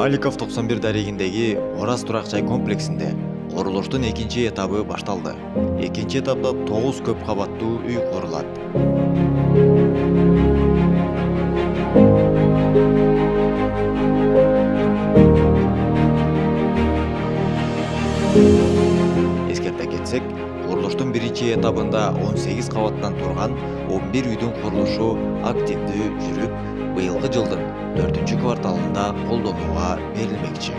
Маликов 91 дарегиндеги Мурас турак жай комплексинде курулуштун экинчи этабы башталды. Экинчи этапта 9 көп кабаттуу үй курулат. Эскерте кетсек, курулуштун биринчи этабында 18 кабаттан турган 11 үйдүн курулушу активдүү жүрүп, быйылкы жылдын 4-кварталында колдонууга берилмекчи.